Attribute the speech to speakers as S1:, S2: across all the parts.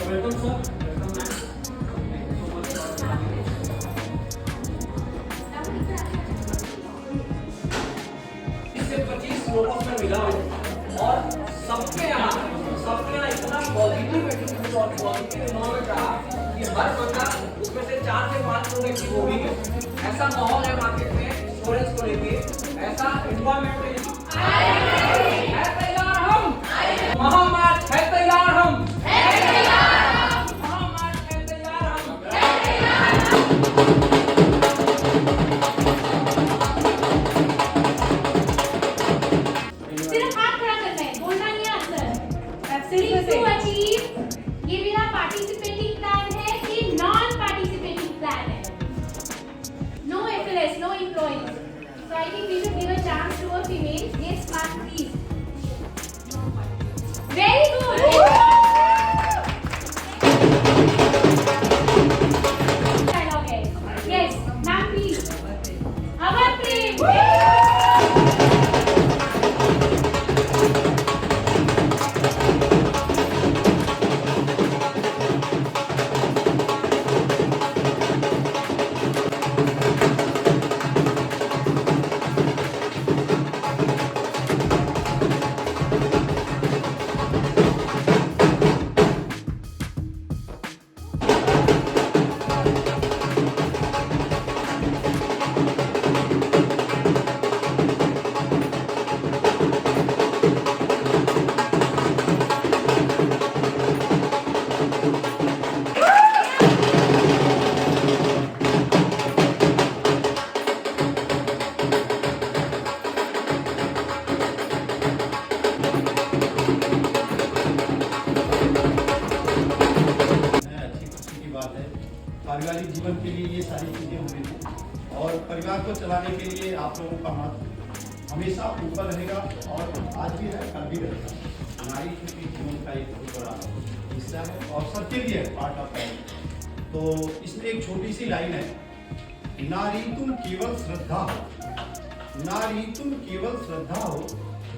S1: Welcome sir, welcome ma'am. इससे 25 लोगों में मिला हूँ और सबके यहाँ इतना पॉजिटिव एटीट्यूड और पॉजिटिव इन्वायरमेंट रहा कि हर बंदा उसमें से 4 से 5 लोग एक्टिव हो गए। ऐसा माहौल है मार्केट में इंश्योरेंस को लेके, ऐसा इन्वायरमेंट है तैयार हम, महामार्च है तैयार हम, महामार्च है तैयार हम।
S2: सिर्फ हाथ खड़ा करना है, बोलना नहीं है आंसर। टू अचीव, ये मेरा पार्टिसिपेटिंग प्लान है कि नॉन पार्टिसिपेटिंग प्लान है? No FLS, no employees. So I think we should give a chance to a female. Yes, ma'am, please. Very good. Dialogue है. Yes, ma'am, please. अमर प्रेम.
S3: पारिवारिक जीवन के लिए ये सारी चीज़ें हो रही हैं और परिवार को चलाने के लिए आप लोगों का मत हमेशा ऊपर रहेगा और आज भी है, कल भी रहेगा। नारी के जीवन का एक बहुत बड़ा हिस्सा है और सबके लिए पार्ट ऑफ लाइफ। तो इसमें एक छोटी सी लाइन है, नारी तुम केवल श्रद्धा हो, नारी तुम केवल श्रद्धा हो,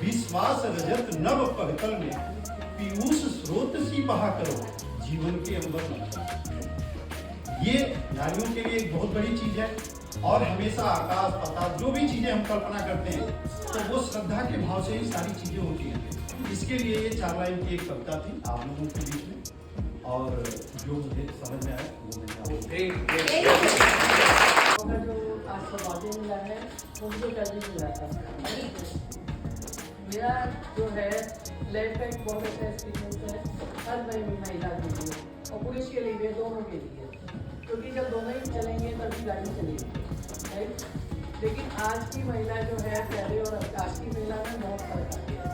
S3: विश्वास रजत नव पगतल में पीयूष स्रोत सी बहा करो जीवन के अंबर में। ये नारियों के लिए एक बहुत बड़ी चीज है और हमेशा आकाश पाताल जो भी चीजें हम कल्पना करते हैं तो वो श्रद्धा के भाव से ही सारी चीजें होती हैं। इसके लिए ये 4 लाइन की एक कविता थी आप लोगों के बीच में और जो मुझे समझ में आया वो मैंने
S4: जो आज सौभाग्य मिला है वो मुझे कभी मिला था। मेरा जो है लाइफ का एक बहुत अच्छा एक्सपीरियंस है हर महिला के लिए और पुरुष के लिए दोनों के लिए, क्योंकि जब दोनों ही चलेंगे तभी गाड़ी चलेगी, राइट। लेकिन आज की महिला जो है पहले और आज की महिला में बहुत फर्क आ गया।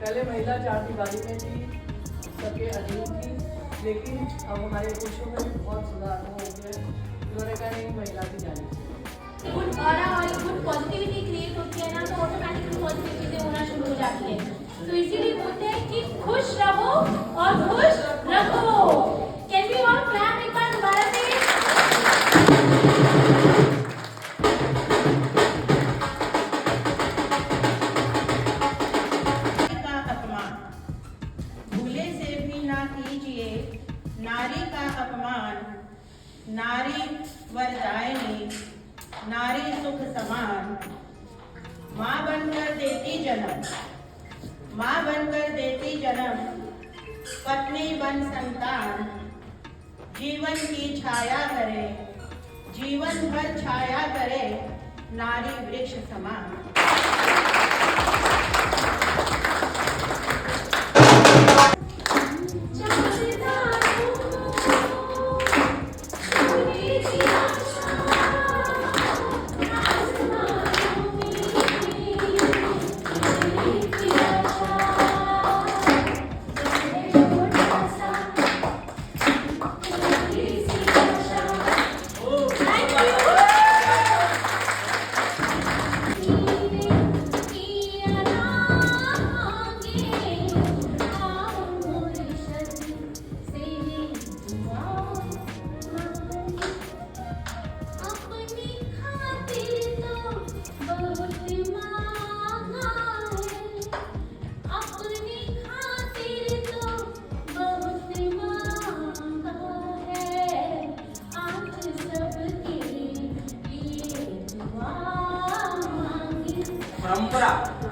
S4: पहले महिला 4 दीवारी में थी, सबके अधीन थी, लेकिन अब हमारे पुरुषों में भी बहुत सुधार हो गया। उन्होंने कहा नहीं महिला भी जानी चाहिए।
S2: गुड ऑरा और गुड पॉजिटिविटी क्रिएट होती है ना तो ऑटोमेटिकली पॉजिटिव चीजें होना शुरू हो जाती है। तो इसीलिए बोलते हैं कि खुश रहो और खुश रखो। कैन वी ऑल क्लैप एक बार दोबारा से?
S5: का अपमान भूले से भी ना कीजिए, नारी का अपमान। नारी वरदायिनी, नारी सुख समान। माँ बनकर देती जन्म, माँ बनकर देती जन्म, पत्नी बन संतान। जीवन की छाया करे, जीवन भर छाया करे, नारी वृक्ष समान।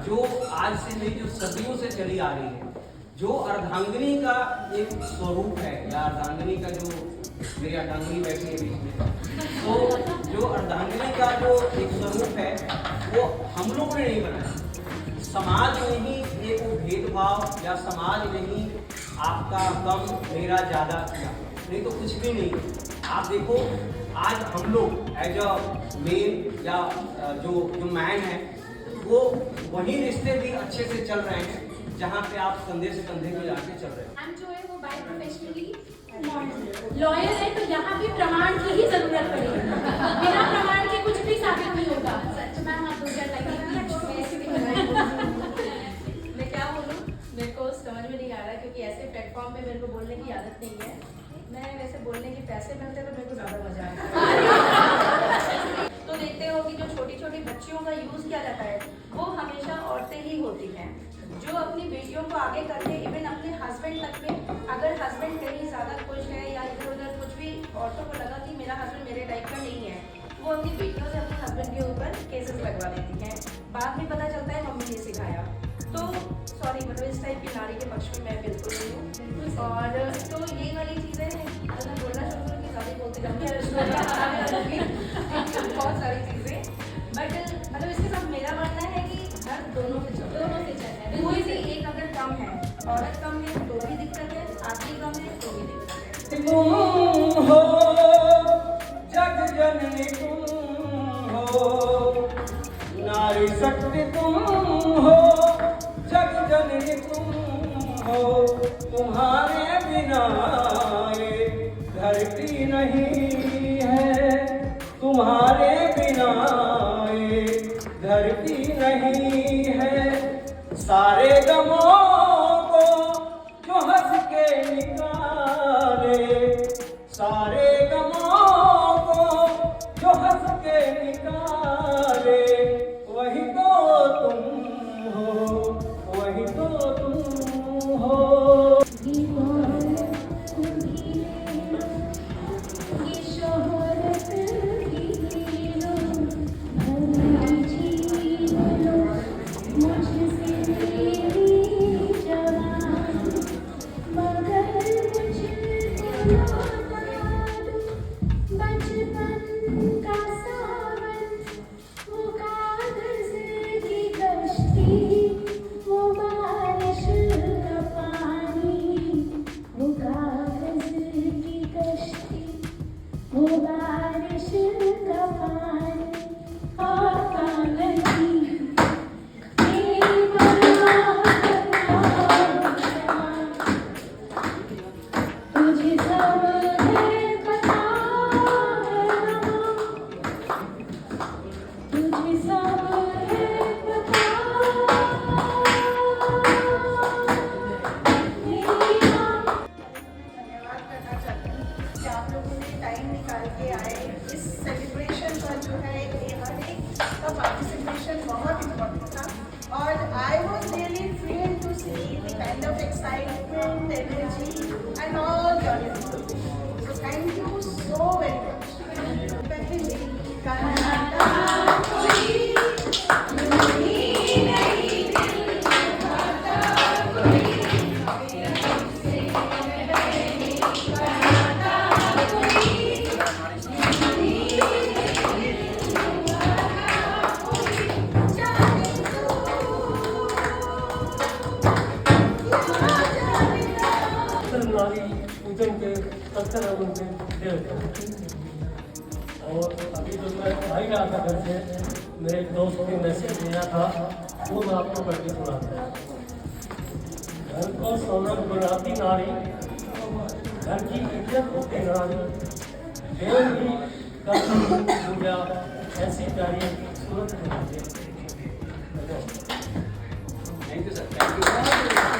S1: जो आज से नहीं, जो सदियों से चली आ रही है, जो अर्धांगिनी का एक स्वरूप है, या अर्धांगिनी का जो, मेरी अर्धांगिनी बैठी है बीच में, तो जो अर्धांगिनी का जो एक स्वरूप है वो हम लोग ने नहीं बनाया, समाज में ही एक वो भेदभाव या समाज में ही आपका कम मेरा ज़्यादा किया, नहीं तो कुछ भी नहीं। आप देखो आज हम लोग एज अ मेन या जो मैन है, वो वही रिश्ते भी अच्छे से चल रहे हैं जहाँ पे आप कंधे से कंधे को जाके चल रहे हैं।
S2: हम जो है वो बाय प्रोफेशनली लॉयर है, तो यहाँ भी प्रमाण की ही जरूरत पड़ेगी, बिना प्रमाण के कुछ भी साबित नहीं होगा। सच में आप दो चार लगी
S6: मैं क्या बोलूँ, मेरे को समझ में नहीं आ रहा क्योंकि ऐसे प्लेटफॉर्म पे मेरे को बोलने की आदत नहीं है। मैं वैसे बोलने के पैसे मिलते तो मेरे को ज़्यादा मजा आता। तो देखते हो कि जो छोटी छोटी बच्चियों का यूज़ किया जाता है वो हमेशा औरतें ही होती हैं, जो अपनी बेटियों को आगे करके इवन अपने हस्बैंड तक में, अगर हस्बैंड कहीं ज़्यादा खुश है या इधर उधर कुछ भी औरतों को लगा कि मेरा हस्बैंड मेरे टाइप का नहीं है, वो अपनी बेटियों से अपने हस्बैंड के ऊपर केसेस लगवा देती हैं। बाद में पता चलता है मम्मी ने सिखाया। तो सॉरी, मतलब इस टाइप की नारी के पक्ष में मैं बिल्कुल नहीं हूँ। और तो ये वाली चीज़ें हैं, अगर बोलना शुरू करूँ कि ज़्यादा बोलते जाऊँगी, बहुत सारी चीज़ें, बट मतलब इसके साथ मेरा मानना है कि हर दोनों से चलना है। कोई भी एक अगर कम है, औरत कम है तो भी दिक्कत है, आदमी कम है तो भी दिक्कत है।
S1: तुम हो जग जननी, तुम हो नारी शक्ति, तुम हो जग जननी, तुम हो, तुम्हारे बिना ये धरती नहीं है, तुम्हारे बिना ये धरती नहीं है। सारे गमों को जो हंस के निकाले, सारे गमों को जो हंस के निकाले, वही तो तुम हो, वही तो तुम हो।
S5: पार्टिसिपेशन बहुत इम्पोर्टेंट था और I was really thrilled to see the kind of excitement, energy and all your input. So thank you so very much. पहले गाना कोई नहीं गाता कोई
S7: पूजन के अक्सर उनसे दे देते हैं। और अभी जो मैं भाई रहा था घर से, मेरे दोस्त ने मैसेज दिया था, वो मैं आपको पढ़ के सुनाता हूँ। घर को सोनम बनाती नारी, घर की इज्जत होती नारी, देव ही करती पूजा, ऐसी प्यारी सूरत बनाती।
S1: Thank you sir, thank you.